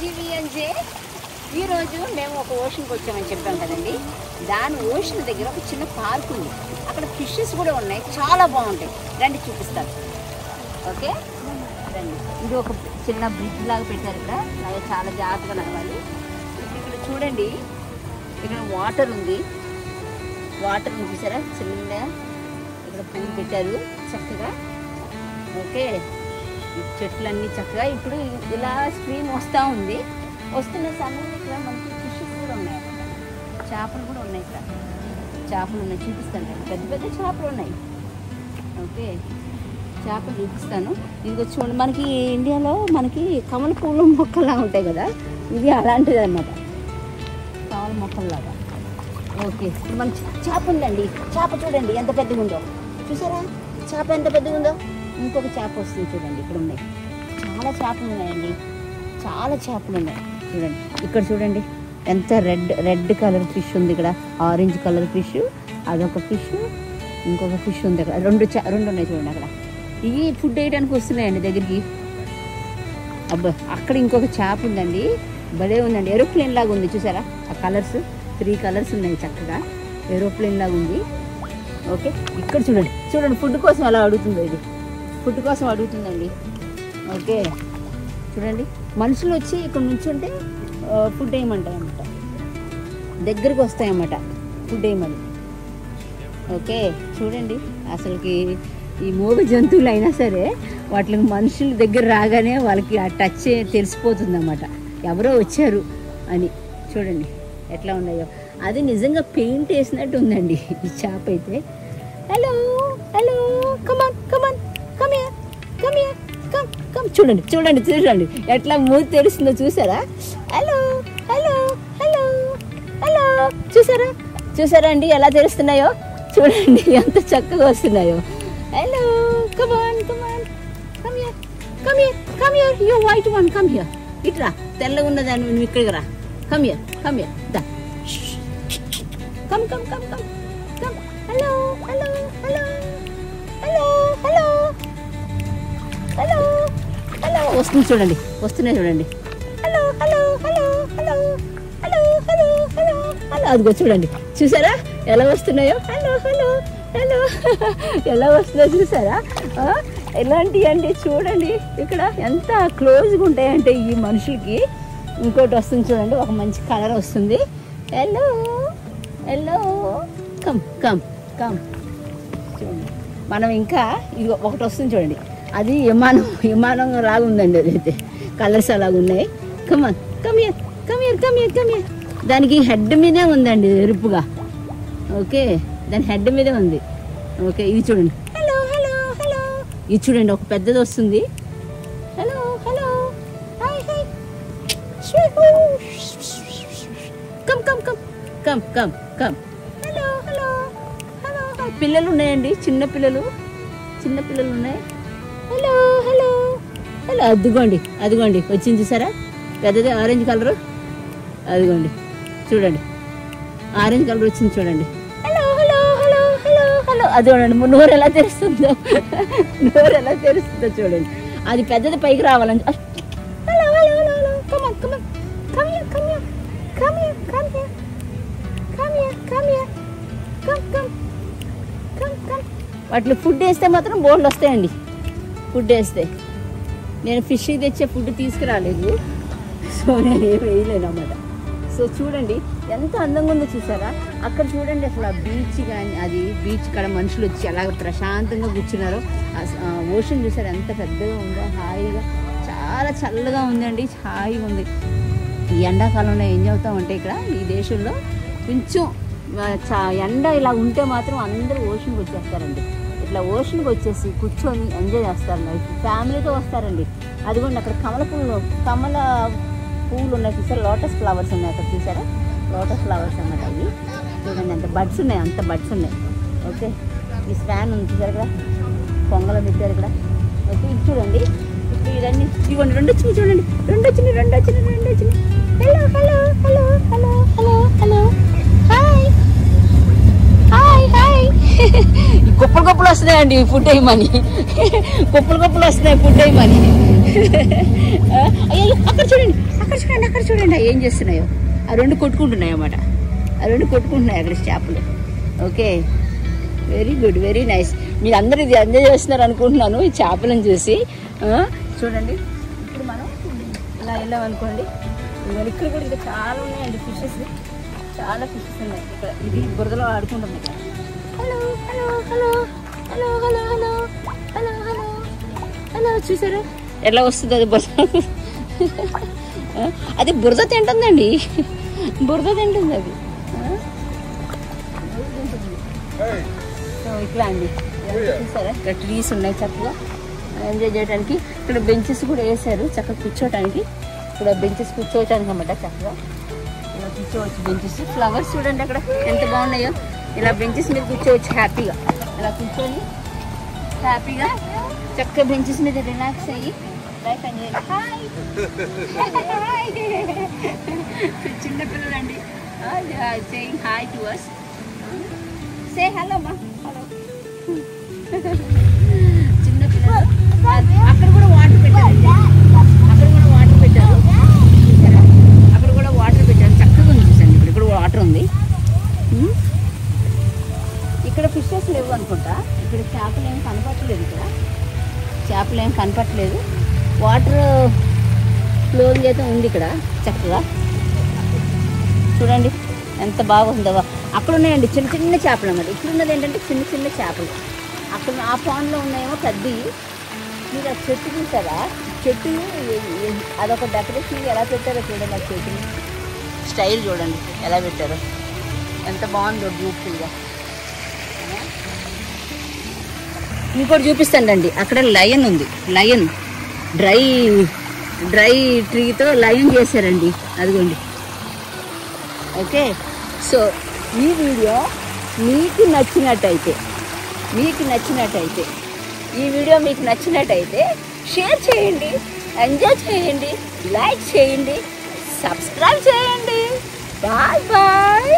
PB&J. ఈరోజు మేము ఒక ఓషన్కి వచ్చామని చెప్పాం కదండి. దాని ఓషన్ దగ్గర ఒక చిన్న పార్క్ ఉంది. అక్కడ ఫిషెస్ కూడా ఉన్నాయి, చాలా బాగుంటాయి. రండి చూపిస్తాను. ఓకే రండి. ఇది ఒక చిన్న బ్రిడ్జ్ లాగా పెట్టారు ఇక్కడ. అలాగే చాలా జాగ్రత్తగా నడవాలి. ఇక్కడ చూడండి, ఇక్కడ వాటర్ ఉంది. వాటర్ చూసారా, చిన్న ఇక్కడ పూలు పెట్టారు చక్కగా. ఓకే, చెట్లన్నీ చక్కగా ఇప్పుడు ఇలా స్ట్రీమ్ వస్తూ ఉంది. వస్తున్న సమయంలో ఇక్కడ మనకి ఫిషెస్ కూడా ఉన్నాయి, చేపలు కూడా ఉన్నాయి. ఇక్కడ చేపలు ఉన్నాయి, చూపిస్తాను. పెద్ద పెద్ద చేపలు ఉన్నాయి. ఓకే, చేపలు చూపిస్తాను. ఇదిగో చూడండి, మనకి ఇండియాలో మనకి కమల పూల మొక్కలా ఉంటాయి కదా, ఇది అలాంటిది అన్నమాట, కమల మొక్కల్లాగా. ఓకే, ఇప్పుడు మన చేప ఉందండి. చేప చూడండి ఎంత పెద్దగా ఉందో, చూసారా చేప ఎంత పెద్దగా ఉందో. ఇంకొక చేప వస్తుంది చూడండి, ఇక్కడ ఉన్నాయి. చాలా చేపలు ఉన్నాయండి, చాలా చేపలు ఉన్నాయి. చూడండి ఇక్కడ చూడండి, ఎంత రెడ్ కలర్ ఫిష్ ఉంది. ఇక్కడ ఆరెంజ్ కలర్ ఫిష్, అదొక ఫిష్, ఇంకొక ఫిష్ ఉంది అక్కడ. రెండు ఉన్నాయి చూడండి అక్కడ. ఇవి ఫుడ్ వేయడానికి వస్తున్నాయండి దగ్గరికి. అబ్బా, అక్కడ ఇంకొక చేప ఉందండి, భలే ఉందండి. ఏరోప్లేన్ లాగా ఉంది చూసారా, ఆ కలర్స్ 3 కలర్స్ ఉన్నాయి చక్కగా, ఏరోప్లేన్ లాగా ఉంది. ఓకే, ఇక్కడ చూడండి చూడండి, ఫుడ్ కోసం ఎలా అడుగుతుందో. ఇది ఫుడ్ కోసం అడుగుతుందండి. ఓకే చూడండి, మనుషులు వచ్చి ఇక్కడ నుంచుంటే ఫుడ్ వేయమంటాయి అన్నమాట, దగ్గరికి వస్తాయన్నమాట ఫుడ్ వేయమని. ఓకే చూడండి, అసలుకి ఈ మూగ జంతువులు అయినా సరే వాటికి మనుషుల దగ్గర రాగానే వాళ్ళకి ఆ టచ్ తెలిసిపోతుంది అన్నమాట, ఎవరో వచ్చారు అని. చూడండి ఎట్లా ఉన్నాయో. అది నిజంగా పెయింట్ వేసినట్టు ఉందండి ఈ చేప అయితే. Hello hello, come on come on, come here come here, come come. చూడండి చూడండి చూడండి ఎట్లా మూతి తెరుస్తుందో చూసారా. హలో హలో హలో హలో, చూసారా చూసారా అండి ఎలా తెరుస్తున్నాయో. చూడండి ఎంత చక్కగా వస్తున్నాయో. Hello, come on come on, come here come here come here, you white one, come here. ఇట్రా, తెల్లగా ఉన్నదాన్ని నువ్వు ఇక్కడికి రా. కమ్ హియర్ కమ్ హియర్, దా, come come come come come. Hello hello hello hello hello hello hello, వస్తుంది చూడండి, వస్తున్నాయి చూడండి. Hello hello hello hello hello hello hello hello, అదిగో చూడండి, చూసారా ఎలా వస్తున్నాయో. హలో హలో హలో ఎలా వస్తున్నాయో చూసారా. ఎలాంటివి అంటే చూడండి, ఇక్కడ ఎంత క్లోజ్గా ఉంటాయంటే ఈ మనుషులకి. ఇంకోటి వస్తుంది చూడండి, ఒక మంచి కలర్ వస్తుంది. Hello hello, come come come. చూడండి, మనం ఇంకా ఇది ఒకటి వస్తుంది చూడండి, అది విమానం రాగుందండి. అదైతే కలర్స్ అలాగ ఉన్నాయి. కమాన్ come here come here come here come here. దానికి హెడ్ మీదే ఉందండి ఎరుపుగా. ఓకే, దాని హెడ్ మీదే ఉంది. ఓకే, ఇది చూడండి. హలో హలో హలో, ఇది చూడండి ఒక పెద్దది వస్తుంది. Hello hello hi hi, come come come come come come. Hello hello hello, పిల్లలు ఉన్నాయండి, చిన్న పిల్లలు ఉన్నాయి. హలో హలో హలో, అదిగోండి అదిగోండి వచ్చింది చూసారా, పెద్దది ఆరెంజ్ కలరు. అదిగోండి చూడండి, ఆరెంజ్ కలర్ వచ్చింది చూడండి. Hello hello hello hello hello, అది చూడండి నోరు ఎలా తెరుస్తుందో, నోరు ఎలా తెరుస్తుందో చూడండి. అది పెద్దది పైకి రావాలని. Hello hello hello hello, come on come on, come here come here come here come here come here come here, come come come come. వాటిలో ఫుడ్ వేస్తే మాత్రం బోర్డులు వస్తాయండి. ఫుడ్ వేస్తే నేను ఫిష్ తెచ్చే ఫుడ్ తీసుకురాలేదు, సో నేను ఏం వేయలేను అన్నమాట. సో చూడండి ఎంత అందంగా ఉందో చూసారా. అక్కడ చూడండి అసలు ఆ బీచ్ కానీ, అది బీచ్ కాడ మనుషులు వచ్చి అలా ప్రశాంతంగా కూర్చున్నారో. ఓషన్ చూసారు ఎంత పెద్దగా ఉందో, హాయిగా చాలా చల్లగా ఉందండి, హాయిగా ఉంది. ఈ ఎండాకాలంలో ఏం చదువుతామంటే ఇక్కడ ఈ దేశంలో కొంచెం ఎండ ఇలా ఉంటే మాత్రం అందరూ ఓషన్కి వచ్చేస్తారండి. ఇట్లా ఓషన్కి వచ్చేసి కూర్చొని ఎంజాయ్ చేస్తారు, ఫ్యామిలీతో వస్తారండి. అదిగోండి అక్కడ కమల పువ్వులు ఉన్నాయి చూసారా, లోటస్ ఫ్లవర్స్ ఉన్నాయి అక్కడ చూసారా, లోటస్ ఫ్లవర్స్ అన్నమాట అవి. చూడండి అంత బడ్స్ ఉన్నాయి, అంత బడ్స్ ఉన్నాయి. ఓకే, ఈ స్పాన్ ఉంది చూసారు ఇక్కడ, పొంగలో పెట్టారు ఇక్కడ. ఓకే, ఇది చూడండి, ఇప్పుడు ఇవన్నీ ఇవ్వండి. రెండు వచ్చినాయి చూడండి, రెండు వచ్చినాయి. Hello hello hello hello hello hello, hi hi hi. కుప్పలు కుప్పలు వస్తున్నాయండి ఫుడ్ వేయమని, కుప్పలు కుప్పలు వస్తున్నాయి ఫుడ్ వేయమని. అయ్యో అక్కడ చూడండి, అక్కడ చూడండి, అక్కడ చూడండి ఏం చేస్తున్నాయో. ఆ రెండు కొట్టుకుంటున్నాయి అన్నమాట, ఆ రెండు కొట్టుకుంటున్నాయి అక్కడ చేపలు. Okay, very good, very nice. మీరు అందరూ ఇది ఎంజాయ్ చేస్తున్నారు అనుకుంటున్నాను ఈ చేపలను చూసి. చూడండి ఇప్పుడు మనం ఇలా వెళ్ళామనుకోండి, ఇక్కడ కూడా ఇంకా చాలా ఉన్నాయండి ఫిషెస్, చాలా ఫిషెస్ ఉన్నాయి ఇక్కడ. ఇది బురదలో ఆడుకుంటుంది. Hello hello hello hello hello hello hello hello hello చూసారా ఎట్లా వస్తుంది అది బురద. అది బురద తింటుందండి, బురద తింటుంది అది. సో ఇట్లా అండి చూసారా, ఇక్కడ ట్రీస్ ఉన్నాయి చక్కగా ఎంజాయ్ చేయడానికి. ఇక్కడ బెంచెస్ కూడా వేసారు చక్కగా కూర్చోవడానికి. ఇక్కడ బెంచెస్ కూర్చోవడానికి అన్నమాట, చక్కగా ఇలా కూర్చోవచ్చు. బెంచెస్ ఫ్లవర్స్ చూడండి అక్కడ ఎంత బాగున్నాయో. ఇలా బెంచెస్ మీద కూర్చోవచ్చు హ్యాపీగా, ఇలా కూర్చొని హ్యాపీగా చక్కగా బెంచెస్ మీద రిలాక్స్ అయ్యి లైఫ్ ఎంజాయ్. హాయ్ చిన్నపిల్లలండి saying hi to us. Say hello మా, హలో. చిన్నపిల్లలు అక్కడ కూడా వాటర్ పెట్టారు, అక్కడ కూడా వాటర్ పెట్టారు, అక్కడ కూడా వాటర్ పెట్టారు. చక్కగా ఉంది చూసండి, ఇక్కడ కూడా వాటర్ ఉంది. ఇక్కడ ఫిషెస్ లేవు అనుకుంటా, ఇక్కడ చేపలు ఏమి కనపట్టలేదు, ఇక్కడ చేపలు ఏమి కనపట్టలేదు. వాటర్ ఫ్లోయింగ్ అయితే ఉంది ఇక్కడ చక్కగా. చూడండి ఎంత బాగుందో. అక్కడ ఉన్నాయండి చిన్న చిన్న చేపలు అన్నమాట. ఇక్కడ ఉన్నది ఏంటంటే చిన్న చిన్న చేపలు. అక్కడ ఆ పాండ్లో ఉన్నాయేమో పెద్దవి. మీరు ఆ చెట్టు చూసారా, చెట్టు అదొక డెకరేషన్ ఎలా పెట్టారో చూడండి. ఆ చెట్టుని స్టైల్ చూడండి ఎలా పెట్టారో, ఎంత బాగుందో బ్యూటిఫుల్గా. ఇంకోటి చూపిస్తానండి, అక్కడ లయన్ ఉంది. లయన్ డ్రై ట్రీతో లయన్ చేశారండి, అదిగోండి. ఓకే, సో ఈ వీడియో మీకు నచ్చినట్టయితే ఈ వీడియో మీకు నచ్చినట్టయితే షేర్ చేయండి, ఎంజాయ్ చేయండి, లైక్ చేయండి, సబ్స్క్రైబ్ చేయండి. Bye bye.